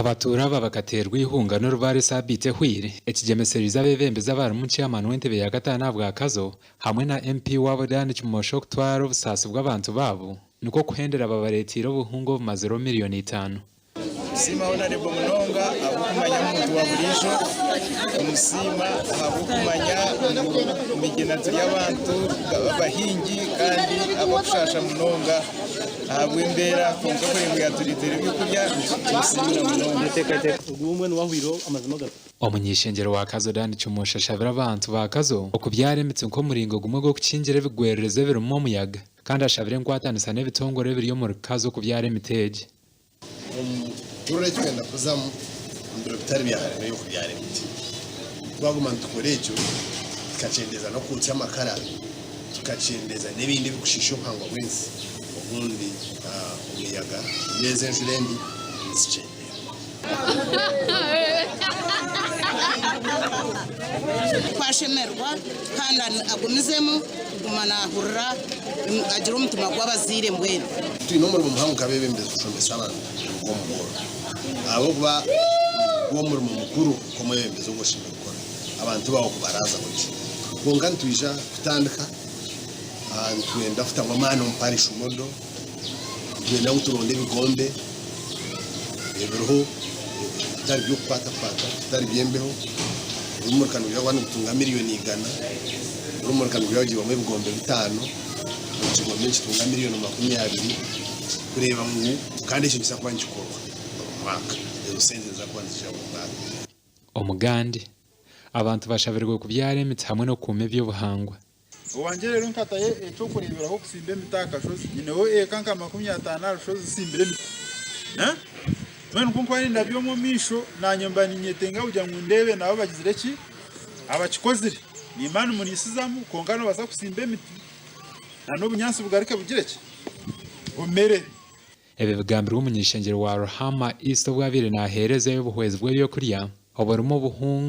Abaateirwe Agacencwire eihunga n'orubare Abaateirwe ekigemeserize abebembezi abarimu chairman w'entebe ya gatano bwa Kazo hamwe na MP wabo Agacencwire okutwara obusaasi bw'abantu babo niko kuhendera babaretire obuhunga obumazire miliyoni 5. Sima honorable munonga abukumanya muntu wa bulijo omusima abukumanya migenzo y'abantu bahingi kandi abakushasha munonga abwembera konka kuri yaturitire byokurya musimira munonga tekate ubumwe n'wahwiro amazima gato omunyishengero wa Kazo Agacencwire shabira abantu ba Kazo okubyaremetse nko muringo gumwe go kukingira bigwerereze birimo omuyaga kandi ashabire nkwatanisa n'ebitongore biri muri Kazo kubyaremiteje turore twenda kuzamu mbere bitari byahari yo kubyara imiti twaguma tukore cyo tukacendeza no kutya amakara tukacendeza n'ibindi bikushisho nkangwa wensi ubundi umuyaga neze njurendi zicende kwashemerwa kandi agumizemo gumana hurra agira umutima gw'abazire mbwene tino muri muhangu kabebembeze kushomesa abantu ngo mugoro abo kuba wo muri mukuru komo yembeze ugoshimye gukora abantu bawo kubaraza kuti bonga ntwija kutandika twenda futa ngomano mparisha umudo twenda guturonde bigombe ebeho tari byo kwata tari byembeho rumurikano byabana gutunga miliyoni 100 rumurikano byagiye mu bigombe 5 ikigo menshi tunga miliyoni 20 kureba ngo kandi icyo gisa kwa ngikorwa mwaka rusenzeza kwandikira mu mwaka omugandi abantu bashabirwe kubyaremetse hamwe no kume by'obuhangwa ubanje rero nkataye cyo kureberaho kusimbe mitaka shozi nyeneho kanka 50 shozi simbire Mwen kumpa ndabyo mu misho na nyamba ninyetenga ujya mu ndebe nabo bagizire ki abakikozire ni imana munisizamu kongano basa kusimbe miti na no bunyansi bugarika bugireke umere ebe bigambira umunyishengero wa Rahama East bwabire na hereze y'obuhwezi bw'ebyo kurya obarimo buhunga